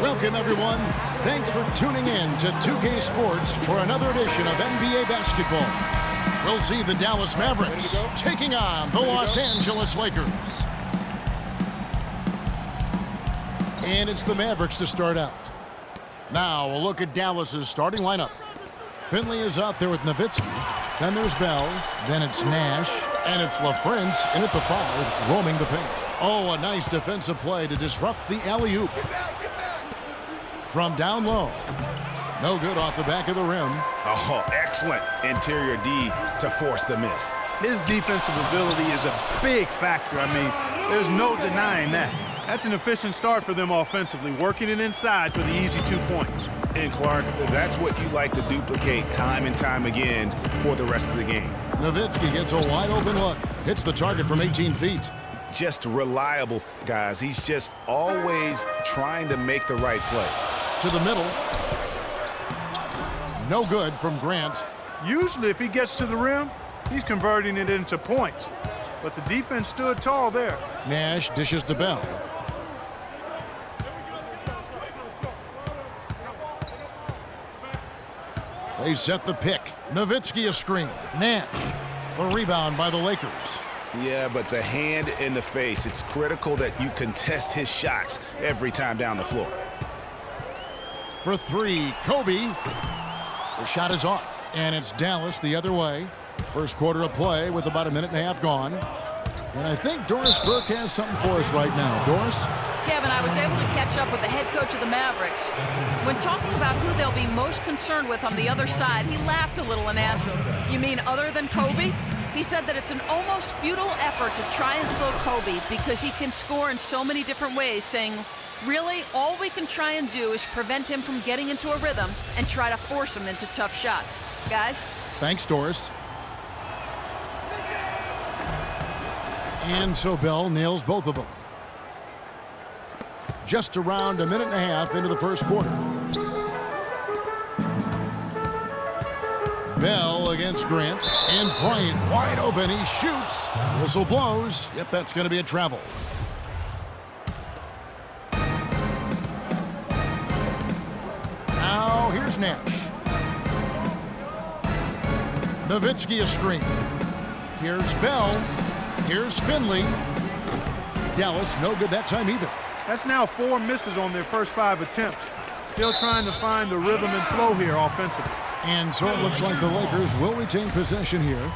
Welcome, everyone. Thanks for tuning in to 2K Sports for another edition of NBA basketball. We'll see the Dallas Mavericks taking on the Los Angeles Lakers. And it's the Mavericks to start out. Now, a look at Dallas's starting lineup. Finley is out there with Nowitzki. Then there's Bell. Then it's Nash. And it's LaFrance in at the 5, roaming the paint. Oh, a nice defensive play to disrupt the alley-oop. From down low. No good off the back of the rim. Oh, excellent interior D to force the miss. His defensive ability is a big factor. I mean, there's no denying that. That's an efficient start for them offensively, working it inside for the easy 2 points. And Clark, that's what you like to duplicate time and time again for the rest of the game. Nowitzki gets a wide open look. Hits the target from 18 feet. Just reliable, guys. He's just always trying to make the right play. To the middle. No good from Grant. Usually if he gets to the rim, he's converting it into points. But the defense stood tall there. Nash dishes to Bell. They set the pick. Nowitzki a screen. Nash. The rebound by the Lakers. Yeah, but the hand in the face. It's critical that you contest his shots every time down the floor. For 3, Kobe. The shot is off, and it's Dallas the other way. First quarter of play with about a minute and a half gone. And I think Doris Burke has something for us right now. Doris? Kevin, I was able to catch up with the head coach of the Mavericks. When talking about who they'll be most concerned with on the other side, he laughed a little and asked, "You mean other than Kobe?" He said that it's an almost futile effort to try and slow Kobe because he can score in so many different ways, saying, really, all we can try and do is prevent him from getting into a rhythm and try to force him into tough shots. Guys? Thanks, Doris. And so Bell nails both of them. Just around a minute and a half into the first quarter. Bell against Grant. And Bryant wide open. He shoots. Whistle blows. Yep, that's going to be a travel. Now here's Nash. Nowitzki a screen. Here's Bell. Here's Finley. Dallas no good that time either. That's now 4 misses on their first 5 attempts. Still trying to find the rhythm and flow here offensively. And so it looks like the Lakers will retain possession here.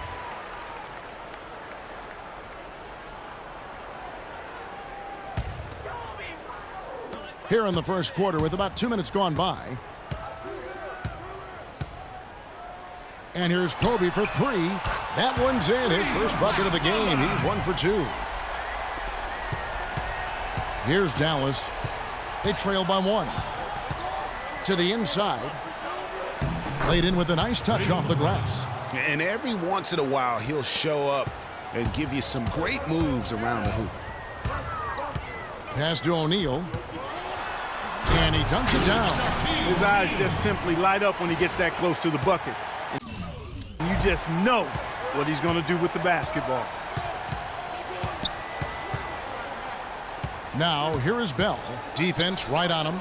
Here in the first quarter with about 2 minutes gone by. And here's Kobe for 3. That one's in. His first bucket of the game. He's 1 for 2. Here's Dallas. They trail by 1. To the inside. Laid in with a nice touch off the glass. And every once in a while, he'll show up and give you some great moves around the hoop. Pass to O'Neal. And he dunks it down. His eyes just simply light up when he gets that close to the bucket. And you just know what he's going to do with the basketball. Now, here is Bell. Defense right on him.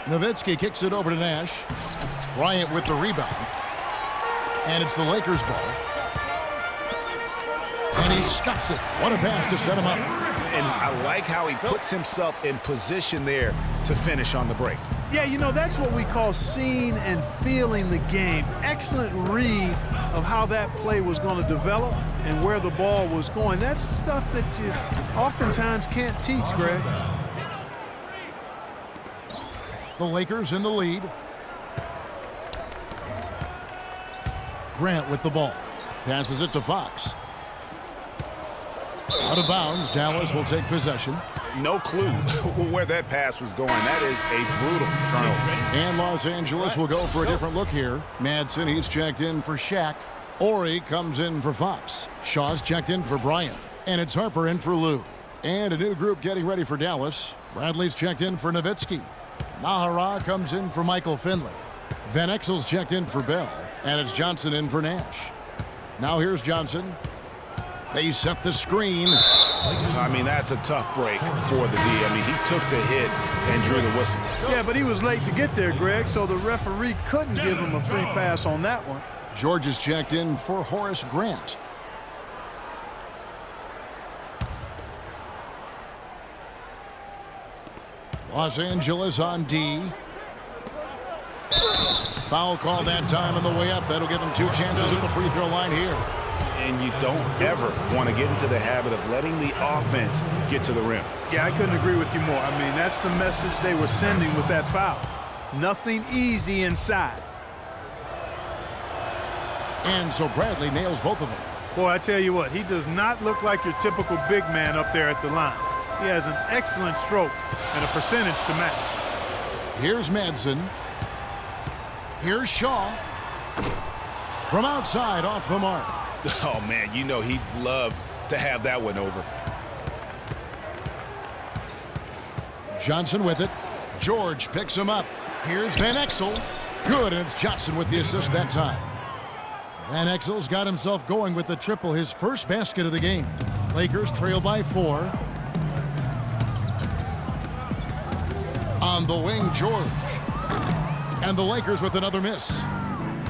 Nowitzki kicks it over to Nash. Bryant with the rebound. And it's the Lakers' ball. And he stuffs it. What a pass to set him up. And I like how he puts himself in position there to finish on the break. Yeah, you know, that's what we call seeing and feeling the game. Excellent read of how that play was going to develop and where the ball was going. That's stuff that you oftentimes can't teach, Greg. The Lakers in the lead. Grant with the ball. Passes it to Fox. Out of bounds, Dallas will take possession. No clue where that pass was going. That is a brutal turnover. And Los Angeles will go for a different look here. Madsen, he's checked in for Shaq. Ori comes in for Fox. Shaw's checked in for Bryant. And it's Harper in for Lou. And a new group getting ready for Dallas. Bradley's checked in for Nowitzki. Mahara comes in for Michael Finley. Van Exel's checked in for Bell. And it's Johnson in for Nash. Now here's Johnson. They set the screen. I mean, that's a tough break for the D. I mean, he took the hit and drew the whistle. Yeah, but he was late to get there, Greg, so the referee couldn't give him a free pass on that one. George is checked in for Horace Grant. Los Angeles on D. Foul call that time on the way up. That'll give him 2 chances at the free throw line here. And you don't ever want to get into the habit of letting the offense get to the rim. Yeah, I couldn't agree with you more. I mean, that's the message they were sending with that foul. Nothing easy inside. And so Bradley nails both of them. Boy, I tell you what, he does not look like your typical big man up there at the line. He has an excellent stroke and a percentage to match. Here's Madsen. Here's Shaw. From outside, off the mark. Oh, man, you know he'd love to have that one over. Johnson with it. George picks him up. Here's Van Exel. Good, and it's Johnson with the assist that time. Van Exel's got himself going with the triple, his first basket of the game. Lakers trail by 4. On the wing, George. And the Lakers with another miss.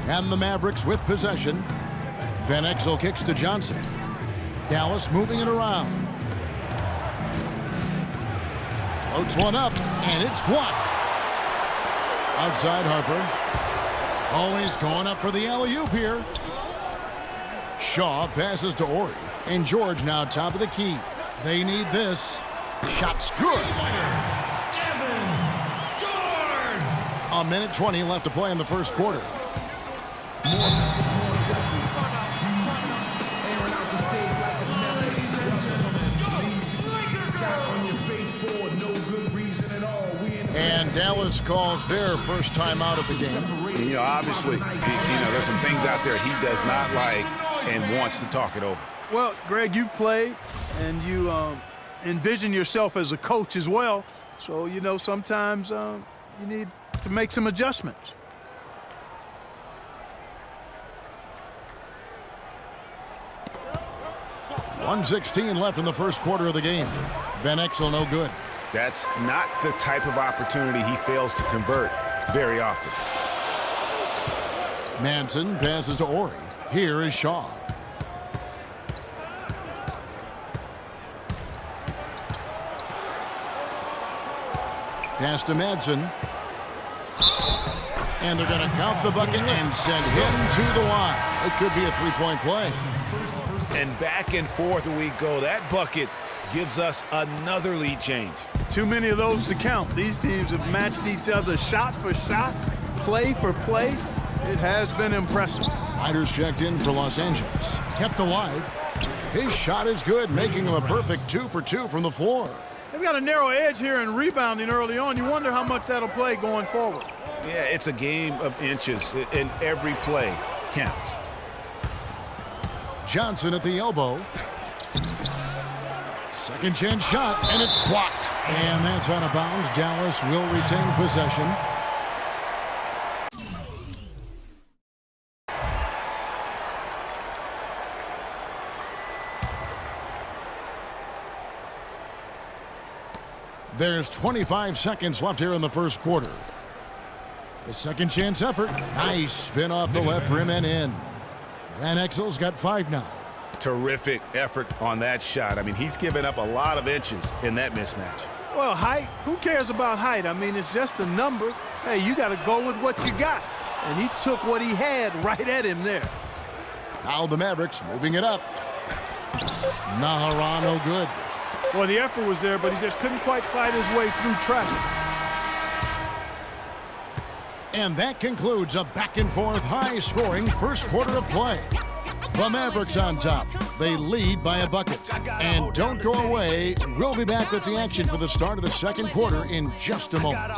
And the Mavericks with possession. Van Exel kicks to Johnson. Dallas moving it around. Floats one up, and it's blocked. Outside Harper. Always going up for the alley-oop here. Shaw passes to Ori. And George now top of the key. They need this. Shot's good. A minute 20 left to play in the first quarter. And Dallas calls their first time out of the game. You know, obviously, there's some things out there he does not like and wants to talk it over. Well, Greg, you've played, and you envision yourself as a coach as well. So, sometimes you need to make some adjustments. .116 left in the first quarter of the game. Van Exel no good. That's not the type of opportunity he fails to convert very often. Manson passes to Ori. Here is Shaw. Pass to Madsen. And they're going to count the bucket and send him to the line. It could be a three-point play. And back and forth we go. That bucket gives us another lead change. Too many of those to count. These teams have matched each other shot for shot, play for play. It has been impressive. Riders checked in for Los Angeles. Kept alive. His shot is good, making him a perfect 2 for 2 from the floor. They've got a narrow edge here in rebounding early on. You wonder how much that'll play going forward. Yeah, it's a game of inches, and every play counts. Johnson at the elbow. Second chance shot, and it's blocked. And that's out of bounds. Dallas will retain possession. There's 25 seconds left here in the first quarter. The second chance effort. Nice spin off the left rim and in. Van Exel's got 5 now. Terrific effort on that shot. I mean, he's given up a lot of inches in that mismatch. Well, height, who cares about height? I mean, it's just a number. Hey, you got to go with what you got. And he took what he had right at him there. Now the Mavericks moving it up. Nahara no good. Well, the effort was there, but he just couldn't quite fight his way through traffic. And that concludes a back-and-forth, high-scoring first quarter of play. The Mavericks on top. They lead by a bucket. And don't go away. We'll be back with the action for the start of the second quarter in just a moment.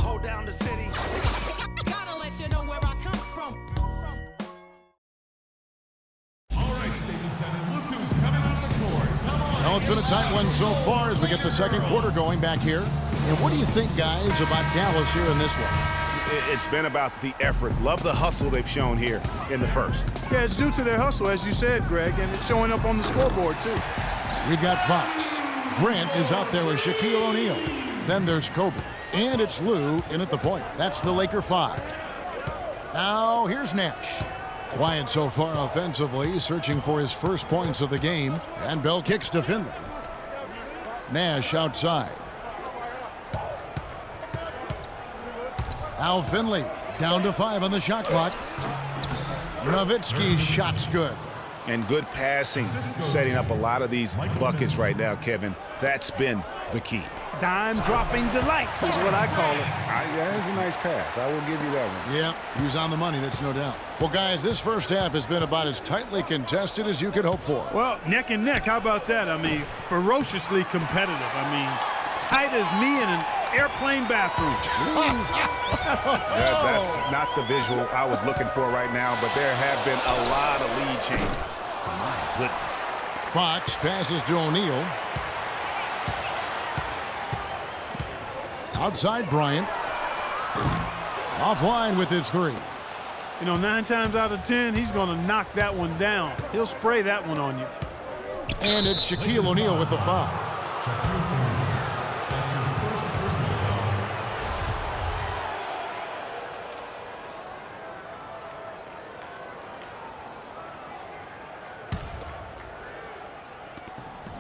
Well, it's been a tight one so far as we get the second quarter going back here. And what do you think, guys, about Dallas here in this one? It's been about the effort. Love the hustle they've shown here in the first. Yeah, it's due to their hustle, as you said, Greg, and it's showing up on the scoreboard, too. We've got Fox. Grant is out there with Shaquille O'Neal. Then there's Kobe. And it's Lou in at the point. That's the Laker 5. Now here's Nash. Quiet so far offensively, searching for his first points of the game. And Bell kicks to Finley. Nash outside. Now Finley down to 5 on the shot clock. Nowitzki's shot's good. And good passing, setting up a lot of these buckets right now, Kevin. That's been the key. Dime dropping delights is what I call it. That is a nice pass. I will give you that one. Yeah, he was on the money, that's no doubt. Well, guys, this first half has been about as tightly contested as you could hope for. Well, neck and neck, how about that? I mean, ferociously competitive. I mean, tight as me in an airplane bathroom. That's not the visual I was looking for right now, but there have been a lot of lead changes. My goodness. Fox passes to O'Neal. Outside Bryant. Offline with his 3. You know, 9 times out of 10, he's going to knock that one down. He'll spray that one on you. And it's Shaquille O'Neal with the foul.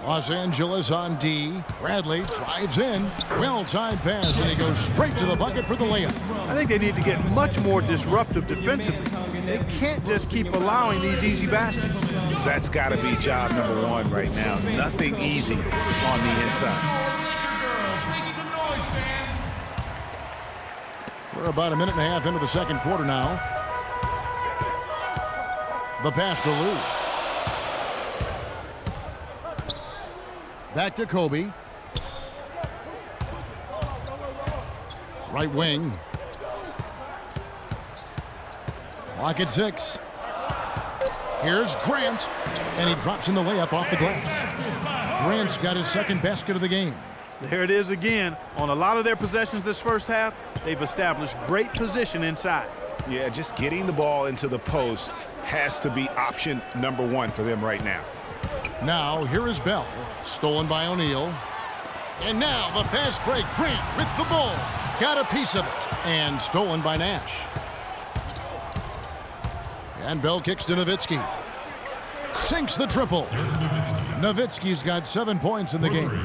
Los Angeles on D. Bradley drives in. Well-timed pass, and he goes straight to the bucket for the layup. I think they need to get much more disruptive defensively. They can't just keep allowing these easy baskets. That's got to be job number 1 right now. Nothing easy on the inside. We're about a minute and a half into the second quarter now. The pass to Lou. Back to Kobe. Right wing. Clock at 6. Here's Grant. And he drops in the layup off the glass. Grant's got his second basket of the game. There it is again. On a lot of their possessions this first half, they've established great position inside. Yeah, just getting the ball into the post has to be option number 1 for them right now. Now, here is Bell. Stolen by O'Neal. And now the fast break. Grant with the ball. Got a piece of it. And stolen by Nash. And Bell kicks to Nowitzki. Sinks the triple. Nowitzki's got 7 points in the game.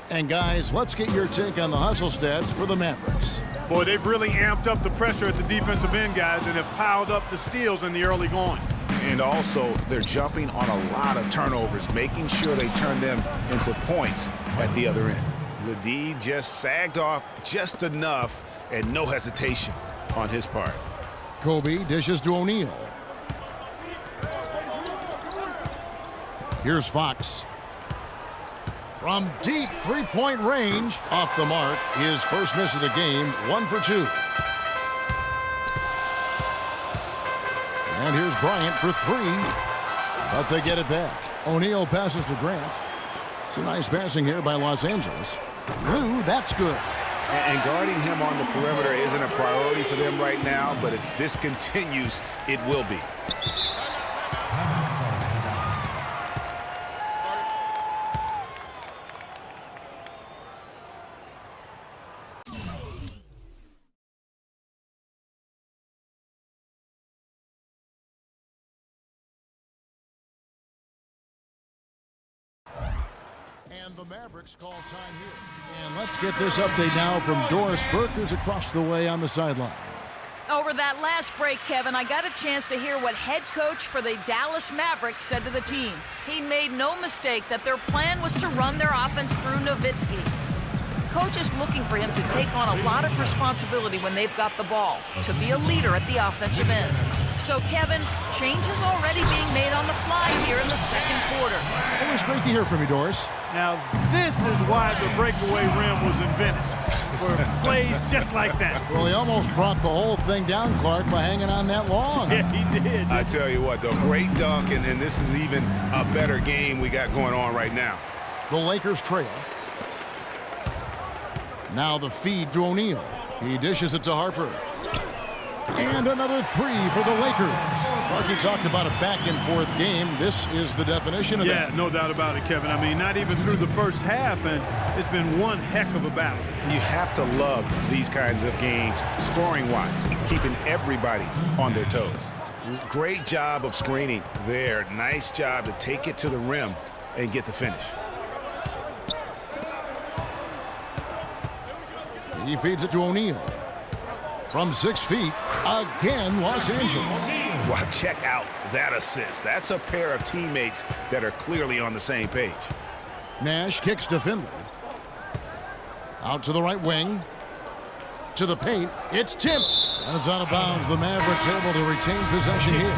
And guys, let's get your take on the hustle stats for the Mavericks. Boy, they've really amped up the pressure at the defensive end, guys, and have piled up the steals in the early going. And also, they're jumping on a lot of turnovers, making sure they turn them into points at the other end. The D just sagged off just enough, and no hesitation on his part. Kobe dishes to O'Neal. Here's Fox. From deep three-point range, off the mark, his first miss of the game, 1 for 2. And here's Bryant for 3, but they get it back. O'Neal passes to Grant. Some nice passing here by Los Angeles. Lou, that's good. And guarding him on the perimeter isn't a priority for them right now, but if this continues, it will be. And the Mavericks call time here. And let's get this update now from Doris Burke, who's across the way on the sideline. Over that last break, Kevin, I got a chance to hear what head coach for the Dallas Mavericks said to the team. He made no mistake that their plan was to run their offense through Nowitzki. Coach is looking for him to take on a lot of responsibility when they've got the ball, to be a leader at the offensive end. So, Kevin, changes already being made on the fly here in the second quarter. Always great to hear from you, Doris. Now, this is why the breakaway rim was invented, for plays just like that. Well, he almost brought the whole thing down, Clark, by hanging on that long. Yeah, he did. I tell you what, the great dunk, and this is even a better game we got going on right now. The Lakers trail. Now the feed to O'Neal. He dishes it to Harper. And another three for the Lakers. Marky talked about a back-and-forth game. This is the definition of that. Yeah, no doubt about it, Kevin. I mean, not even through the first half, and it's been one heck of a battle. You have to love these kinds of games, scoring-wise, keeping everybody on their toes. Great job of screening there. Nice job to take it to the rim and get the finish. He feeds it to O'Neal. From 6 feet, again, Los Angeles. Well, check out that assist. That's a pair of teammates that are clearly on the same page. Nash kicks to Finley. Out to the right wing. To the paint. It's tipped. And it's out of bounds. The Mavericks able to retain possession here.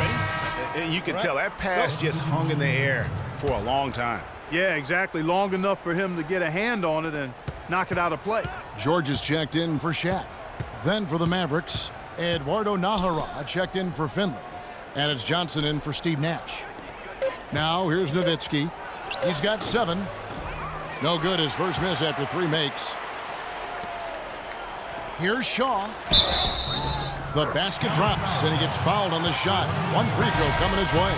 And you can tell that pass just hung in the air for a long time. Yeah, exactly. Long enough for him to get a hand on it and knock it out of play. George is checked in for Shaq. Then for the Mavericks, Eduardo Nahara checked in for Finley. And it's Johnson in for Steve Nash. Now here's Nowitzki. He's got 7. No good. His first miss after 3 makes. Here's Shaw. The basket drops, and he gets fouled on the shot. 1 free throw coming his way.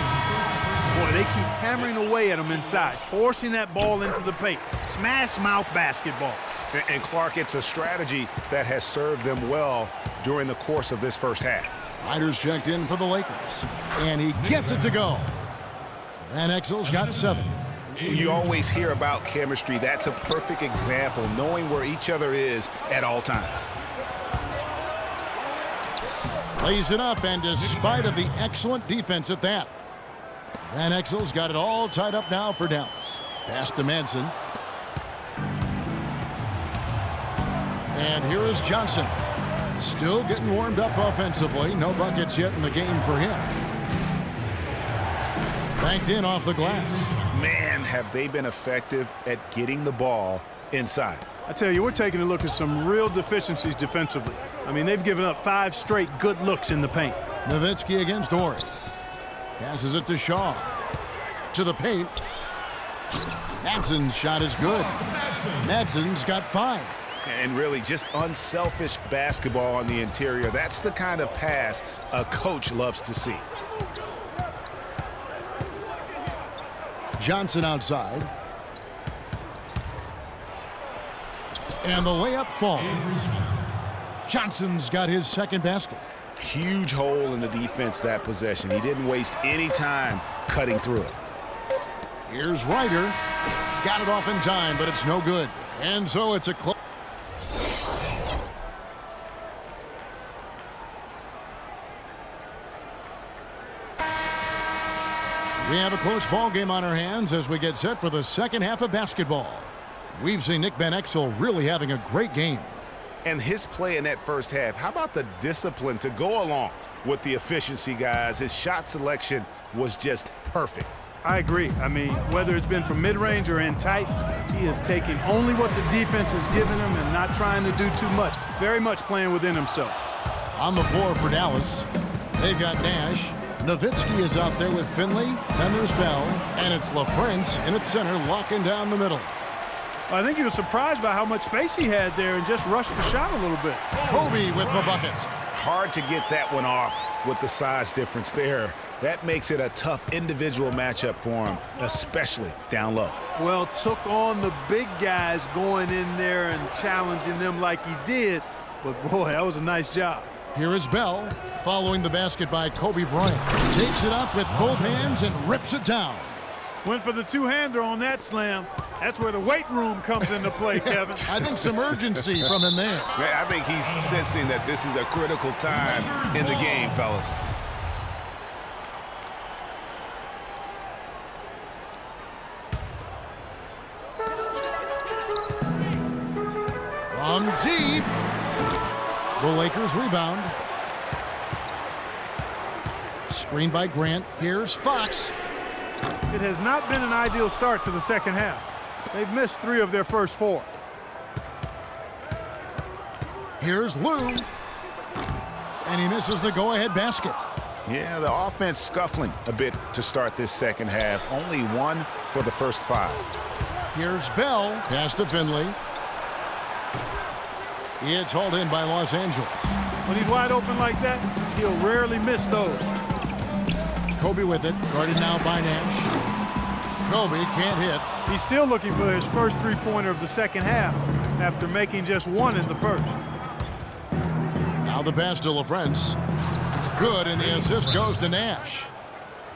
Boy, they keep hammering away at him inside, forcing that ball into the paint. Smash mouth basketball. And Clark, it's a strategy that has served them well during the course of this first half. Ryder's checked in for the Lakers, and he gets it to go. Van Exel's got 7. You always hear about chemistry. That's a perfect example, knowing where each other is at all times. Lays it up, and despite of the excellent defense at that, Van Exel's got it all tied up now for Dallas. Pass to Manson. And here is Johnson. Still getting warmed up offensively. No buckets yet in the game for him. Banked in off the glass. Man, have they been effective at getting the ball inside. I tell you, we're taking a look at some real deficiencies defensively. I mean, they've given up 5 straight good looks in the paint. Nowitzki against Ori. Passes it to Shaw. To the paint. Madson's shot is good. Madson's got 5. And really just unselfish basketball on the interior. That's the kind of pass a coach loves to see. Johnson outside. And the layup falls. Johnson's got his 2nd basket. Huge hole in the defense that possession. He didn't waste any time cutting through it. Here's Ryder. Got it off in time, but it's no good. And so it's a close. We have a close ball game on our hands as we get set for the second half of basketball. We've seen Nick Van Exel really having a great game. And his play in that first half, how about the discipline to go along with the efficiency, guys? His shot selection was just perfect. I agree. I mean, whether it's been from mid-range or in tight, he is taking only what the defense has given him and not trying to do too much. Very much playing within himself. On the floor for Dallas, they've got Nash. Nowitzki is out there with Finley. Then there's Bell. And it's LaFrance in its center, locking down the middle. I think he was surprised by how much space he had there and just rushed the shot a little bit. Kobe with the bucket. Hard to get that one off with the size difference there. That makes it a tough individual matchup for him, especially down low. Well, took on the big guys going in there and challenging them like he did. But, boy, that was a nice job. Here is Bell, following the basket by Kobe Bryant. Takes it up with both hands and rips it down. Went for the two-hander on that slam. That's where the weight room comes into play, Kevin. I think some urgency from him there. Man, I think he's sensing that this is a critical time in the game, fellas. From deep. The Lakers rebound. Screen by Grant. Here's Fox. It has not been an ideal start to the second half. They've missed 3 of their first 4. Here's Lou. And he misses the go-ahead basket. Yeah, the offense scuffling a bit to start this second half. Only 1 for the first 5. Here's Bell. Pass to Finley. It's hauled in by Los Angeles. When he's wide open like that, he'll rarely miss those. Kobe with it, guarded now by Nash. Kobe can't hit. He's still looking for his first three-pointer of the second half after making just one in the first. Now the pass to LaFrance. Good, and the assist goes to Nash.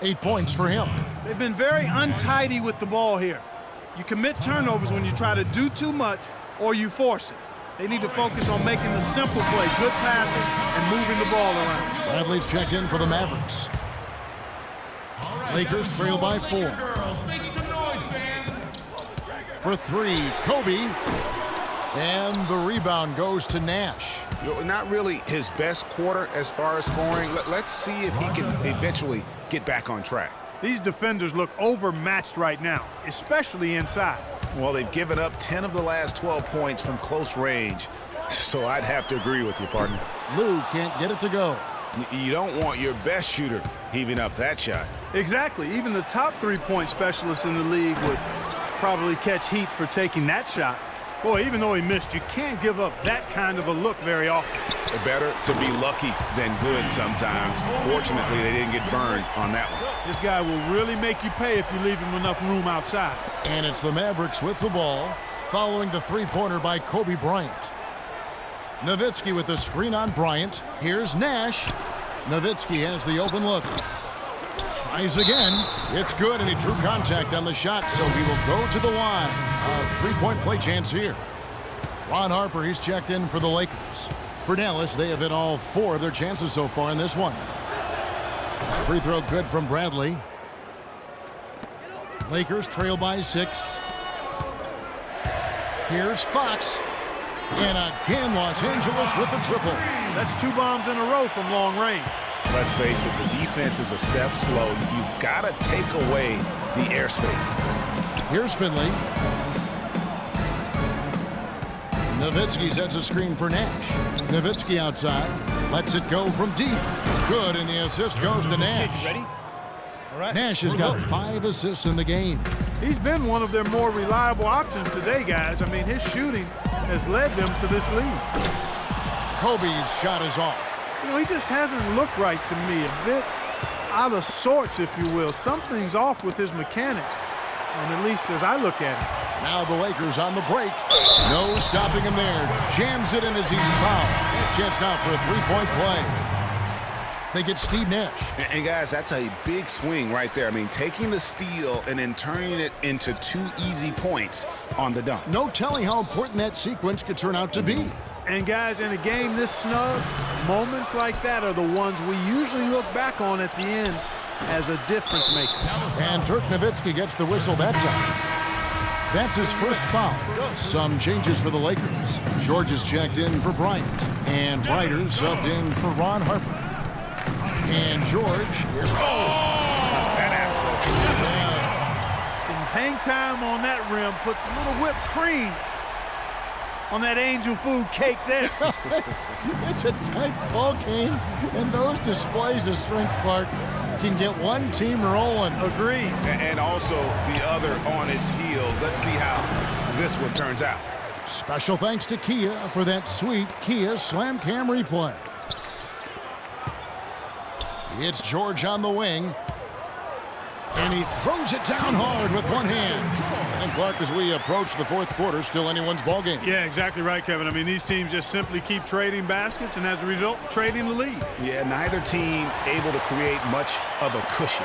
8 points for him. They've been very untidy with the ball here. You commit turnovers when you try to do too much or you force it. They need to focus on making the simple play, good passing, and moving the ball around. Bradley's checked in for the Mavericks. Lakers trail by 4. For 3, Kobe. And the rebound goes to Nash. Not really his best quarter as far as scoring. Let's see if he can eventually get back on track. These defenders look overmatched right now, especially inside. Well, they've given up 10 of the last 12 points from close range, so I'd have to agree with you, partner. Lou can't get it to go. You don't want your best shooter heaving up that shot. Exactly. Even the top three-point specialists in the league would probably catch heat for taking that shot. Boy, even though he missed, you can't give up that kind of a look very often. Better to be lucky than good sometimes. Fortunately, they didn't get burned on that one. This guy will really make you pay if you leave him enough room outside. And it's the Mavericks with the ball, following the three-pointer by Kobe Bryant. Nowitzki with the screen on Bryant. Here's Nash. Nowitzki has the open look. Tries again. It's good, and he drew contact on the shot, so he will go to the line. A three-point play chance here. Ron Harper, he's checked in for the Lakers. For Dallas, they have hit all 4 of their chances so far in this one. Free throw good from Bradley. Lakers trail by 6. Here's Fox. And again, Los Angeles with the triple. That's 2 bombs in a row from long range. Let's face it, the defense is a step slow. You've got to take away the airspace. Here's Finley. Nowitzki sets a screen for Nash. Nowitzki outside. Lets it go from deep. Good, and the assist goes to Nash. Ready? All right. Nash has got 5 assists in the game. He's been one of their more reliable options today, guys. I mean, his shooting has led them to this lead. Kobe's shot is off. You know, he just hasn't looked right to me. A bit out of sorts, if you will. Something's off with his mechanics, and at least as I look at it. Now the Lakers on the break. No stopping him there. Jams it in as he's fouled. Chance now for a three-point play. They get Steve Nash. And guys, that's a big swing right there. I mean, taking the steal and then turning it into 2 easy points on the dunk. No telling how important that sequence could turn out to be. And guys, in a game this snug, moments like that are the ones we usually look back on at the end as a difference maker. And Dirk Nowitzki gets the whistle that time. That's his first foul. Some changes for the Lakers. George is checked in for Bryant. And Ryder subbed in for Ron Harper. And George here. Some hang time on that rim puts a little whipped cream on that angel food cake there. it's a tight ball game, and those displays of strength, Clark, can get one team rolling. Agreed. And also the other on its heels. Let's see how this one turns out. Special thanks to Kia for that sweet Kia Slam Cam replay. It's George on the wing. And he throws it down hard with one hand. And Clark, as we approach the fourth quarter, still anyone's ball game. Yeah, exactly right, Kevin. I mean, these teams just simply keep trading baskets, and as a result, trading the lead. Yeah, neither team able to create much of a cushion.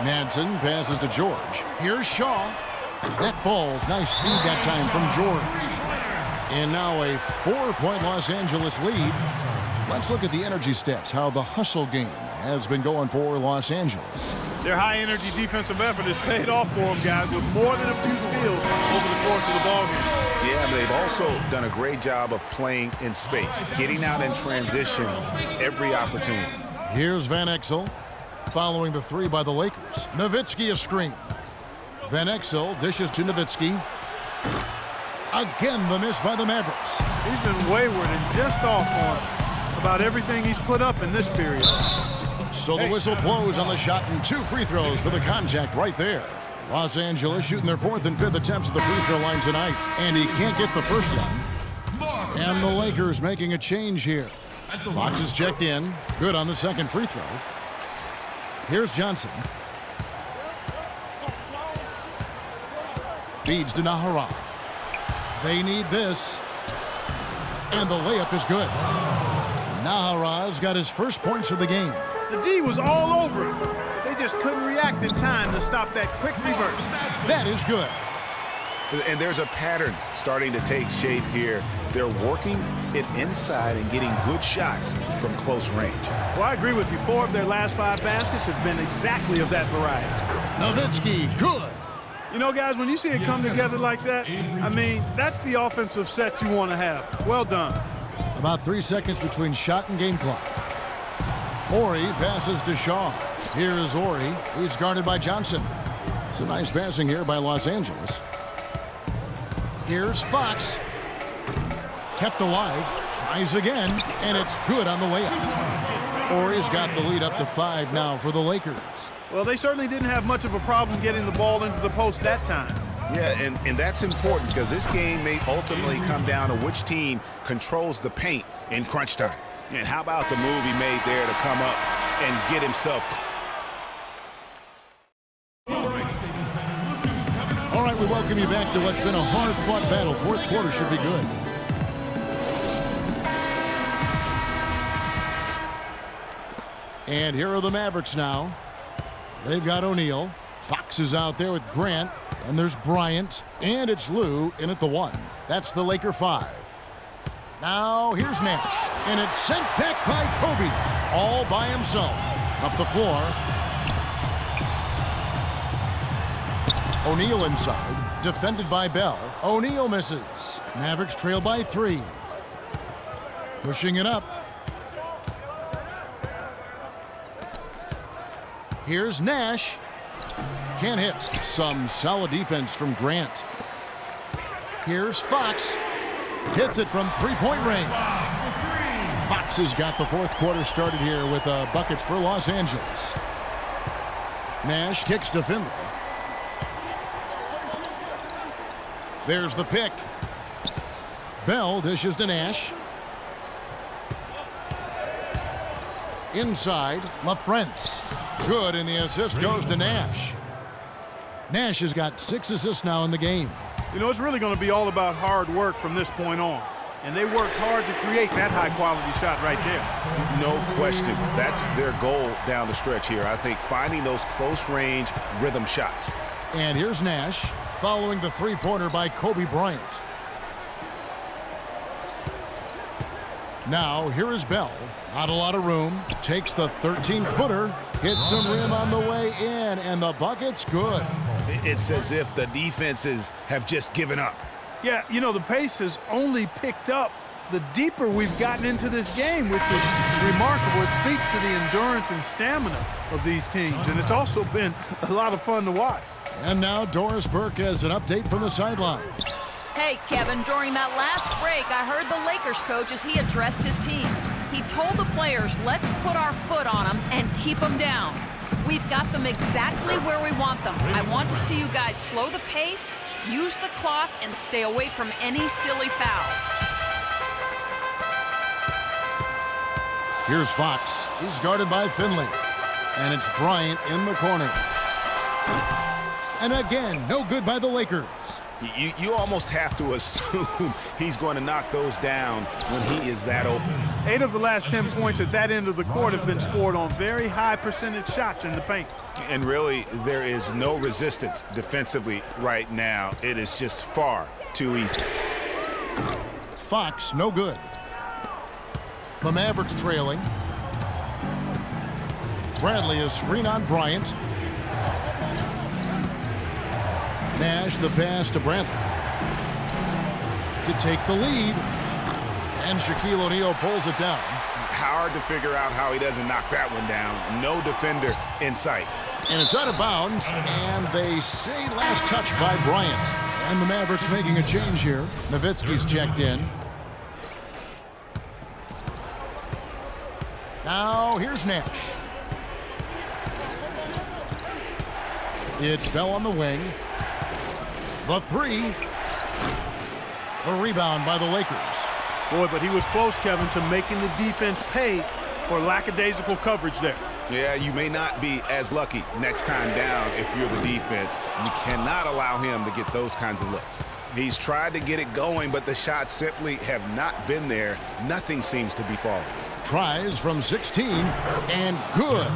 Madsen passes to George. Here's Shaw. That falls. Nice speed that time from George. And now a 4-point Los Angeles lead. Let's look at the energy stats, how the hustle game has been going for Los Angeles. Their high-energy defensive effort has paid off for them, guys, with more than a few steals over the course of the ballgame. Yeah, but they've also done a great job of playing in space, getting out in transition every opportunity. Here's Van Exel, following the 3 by the Lakers. Nowitzki a screen. Van Exel dishes to Nowitzki. Again, the miss by the Mavericks. He's been wayward and just off on about everything he's put up in this period. So the whistle blows on the shot and 2 free throws for the contact right there. Los Angeles shooting their 4th and 5th attempts at the free throw line tonight. And he can't get the first one. And the Lakers making a change here. Fox is checked in. Good on the second free throw. Here's Johnson. Feeds to Nahara. They need this. And the layup is good. Nahara's got his first points of the game. The D was all over him. They just couldn't react in time to stop that quick reverse. That is good. And there's a pattern starting to take shape here. They're working it inside and getting good shots from close range. Well, I agree with you. 4 of their last 5 baskets have been exactly of that variety. Nowitzki, good. You know, guys, when you see it come together like that, I mean, that's the offensive set you want to have. Well done. About 3 seconds between shot and game clock. Ori passes to Shaw. Here is Ori. He's guarded by Johnson. It's a nice passing here by Los Angeles. Here's Fox. Kept alive. Tries again. And it's good on the layup. Ori's got the lead up to 5 now for the Lakers. Well, they certainly didn't have much of a problem getting the ball into the post that time. Yeah, and that's important because this game may ultimately come down to which team controls the paint in crunch time. And how about the move he made there to come up and get himself. All right, we welcome you back to what's been a hard-fought battle. 4th quarter should be good. And here are the Mavericks now. They've got O'Neal. Fox is out there with Grant. And there's Bryant. And it's Lou in at the 1. That's the Laker 5. Now here's Nash. And it's sent back by Kobe. All by himself. Up the floor. O'Neal inside. Defended by Bell. O'Neal misses. Mavericks trail by 3. Pushing it up. Here's Nash. Can't hit. Some solid defense from Grant. Here's Fox. Hits it from 3-point range. Fox has got the 4th quarter started here with buckets for Los Angeles. Nash kicks to Finley. There's the pick. Bell dishes to Nash. Inside, LaFrentz. Good, and the assist goes to Nash. Nash has got 6 assists now in the game. You know, it's really going to be all about hard work from this point on. And they worked hard to create that high-quality shot right there. No question. That's their goal down the stretch here. I think finding those close-range rhythm shots. And here's Nash following the 3-pointer by Kobe Bryant. Now, here is Bell. Not a lot of room. Takes the 13-footer. Hits some rim on the way in, and the bucket's good. It's as if the defenses have just given up. Yeah, you know, the pace has only picked up the deeper we've gotten into this game, which is remarkable. It speaks to the endurance and stamina of these teams, and it's also been a lot of fun to watch. And now Doris Burke has an update from the sidelines. Hey, Kevin, during that last break, I heard the Lakers coach as he addressed his team. He told the players, let's put our foot on them and keep them down. We've got them exactly where we want them. I want to see you guys slow the pace, use the clock, and stay away from any silly fouls. Here's Fox. He's guarded by Finley. And it's Bryant in the corner. And again, no good by the Lakers. You almost have to assume he's going to knock those down when he is that open. 8 of the last 10 points at that end of the court have been scored on very high percentage shots in the paint. And really, there is no resistance defensively right now. It is just far too easy. Fox, no good. The Mavericks trailing. Bradley is screen on Bryant. Nash the pass to Bradley to take the lead, and Shaquille O'Neal pulls it down. Hard to figure out how he doesn't knock that one down. No defender in sight. And it's out of bounds, and they say last touch by Bryant. And the Mavericks making a change here. Nowitzki's checked in. Now here's Nash. It's Bell on the wing. The three. The rebound by the Lakers. Boy, but he was close, Kevin, to making the defense pay for lackadaisical coverage there. Yeah, you may not be as lucky next time down if you're the defense. You cannot allow him to get those kinds of looks. He's tried to get it going, but the shots simply have not been there. Nothing seems to be falling. Tries from 16, and good,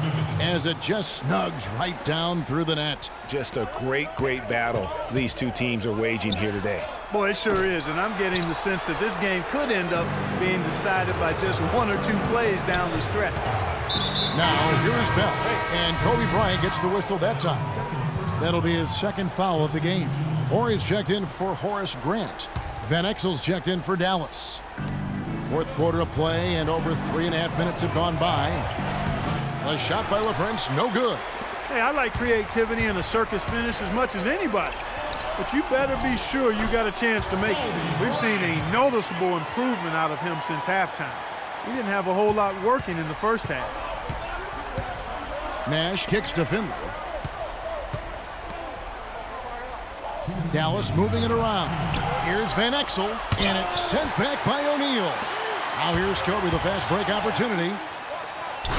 as it just snugs right down through the net. Just a great, great battle these two teams are waging here today. Boy, it sure is, and I'm getting the sense that this game could end up being decided by just one or two plays down the stretch. Now, here's Bell, and Kobe Bryant gets the whistle that time. That'll be his second foul of the game. Horry's checked in for Horace Grant. Van Exel's checked in for Dallas. Fourth quarter of play, and over 3.5 minutes have gone by. A shot by LaFrance, no good. Hey, I like creativity and a circus finish as much as anybody. But you better be sure you got a chance to make it. We've seen a noticeable improvement out of him since halftime. He didn't have a whole lot working in the first half. Nash kicks to Finley. Dallas moving it around. Here's Van Exel, and it's sent back by O'Neal. Now here's Kobe, the fast break opportunity.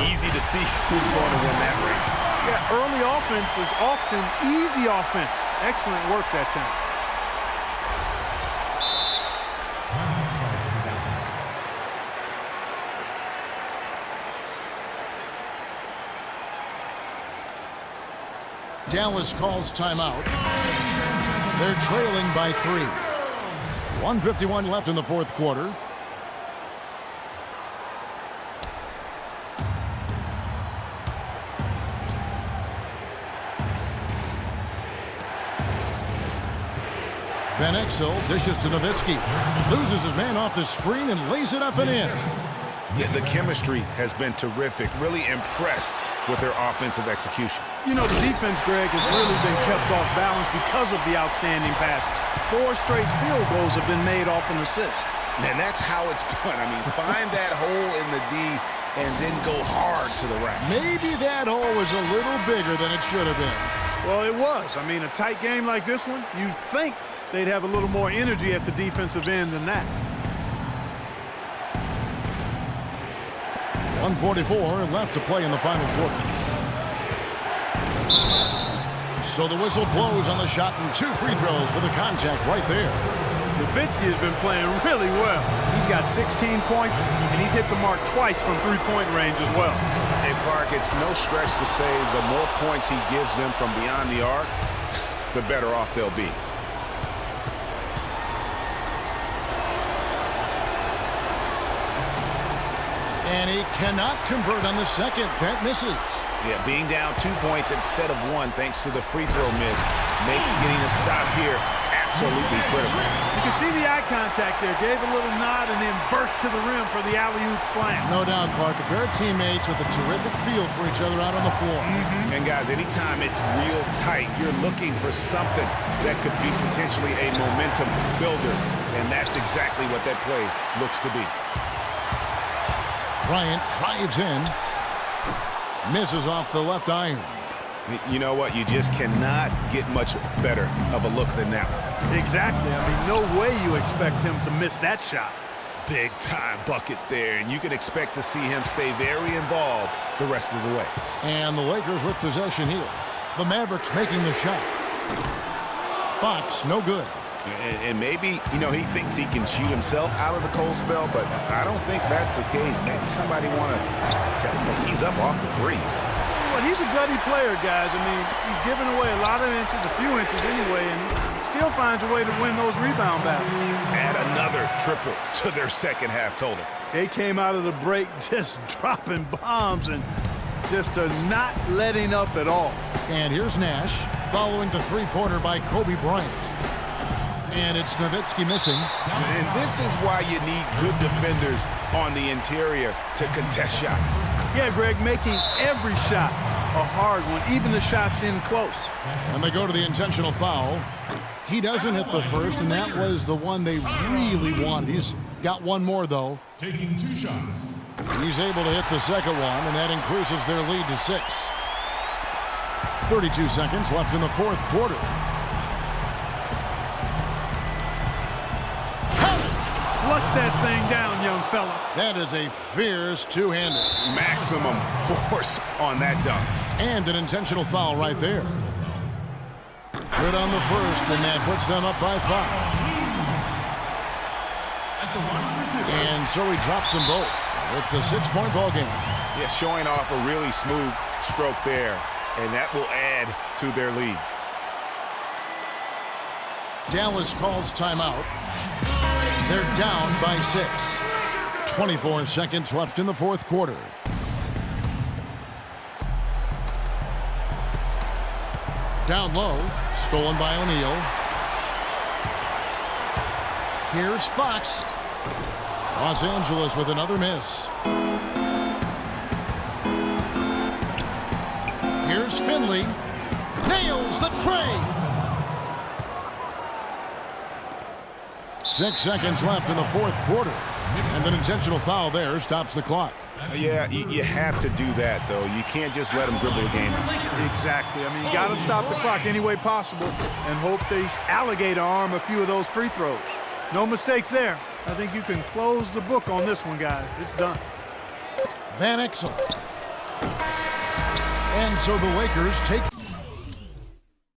Easy to see who's going to win that race. Yeah, early offense is often easy offense. Excellent work that time. Dallas calls timeout. They're trailing by 3. 1:51 left in the fourth quarter. Van Exel dishes to Nowitzki. Loses his man off the screen and lays it up and in. Yeah, the chemistry has been terrific. Really impressed with their offensive execution. You know, the defense, Greg, has really been kept off balance because of the outstanding passes. 4 straight field goals have been made off an assist. And that's how it's done. I mean, find that hole in the D and then go hard to the rack. Maybe that hole was a little bigger than it should have been. Well, it was. I mean, a tight game like this one, you'd think they'd have a little more energy at the defensive end than that. 1:44 left to play in the final quarter. So the whistle blows on the shot, and 2 free throws for the contact right there. Nowitzki has been playing really well. He's got 16 points, and he's hit the mark twice from 3-point range as well. And Clark, it's no stretch to say the more points he gives them from beyond the arc, the better off they'll be. And he cannot convert on the second. That misses. Yeah, being down 2 points instead of 1 thanks to the free throw miss makes getting a stop here absolutely critical. You can see the eye contact there. Gave a little nod and then burst to the rim for the alley-oop slam. No doubt, Clark. A pair of teammates with a terrific feel for each other out on the floor. And guys, anytime it's real tight, you're looking for something that could be potentially a momentum builder. And that's exactly what that play looks to be. Bryant drives in. Misses off the left iron. You know what? You just cannot get much better of a look than that one. Exactly. I mean, no way you expect him to miss that shot. Big time bucket there, and you can expect to see him stay very involved the rest of the way. And the Lakers with possession here. The Mavericks making the shot. Fox, no good. And maybe, you know, he thinks he can shoot himself out of the cold spell, but I don't think that's the case. Maybe somebody want to tell him that he's up off the threes. Well, he's a gutty player, guys. I mean, he's giving away a lot of inches, a few inches anyway, and still finds a way to win those rebound battles. Add another triple to their second half total. They came out of the break just dropping bombs and just not letting up at all. And here's Nash following the three-pointer by Kobe Bryant. And it's Nowitzki missing. And this is why you need good defenders on the interior to contest shots. Yeah, Greg, making every shot a hard one, even the shots in close. And they go to the intentional foul. He doesn't hit the first, and that was the one they really wanted. He's got one more, though. Taking 2 shots. He's able to hit the second one, and that increases their lead to 6. 32 seconds left in the fourth quarter. Flush that thing down, young fella. That is a fierce two-hander. Maximum force on that dunk. And an intentional foul right there. Good on the first, and that puts them up by 5. And so he drops them both. It's a 6-point ball game. Yeah, showing off a really smooth stroke there, and that will add to their lead. Dallas calls timeout. They're down by 6. 24 seconds left in the fourth quarter. Down low, stolen by O'Neal. Here's Fox. Los Angeles with another miss. Here's Finley. Nails the tray. 6 seconds left in the fourth quarter. And an intentional foul there stops the clock. Yeah, you have to do that, though. You can't just let them dribble the game out. Exactly. I mean, you got to stop the clock any way possible and hope they alligator arm a few of those free throws. No mistakes there. I think you can close the book on this one, guys. It's done. Van Exel. And so the Lakers take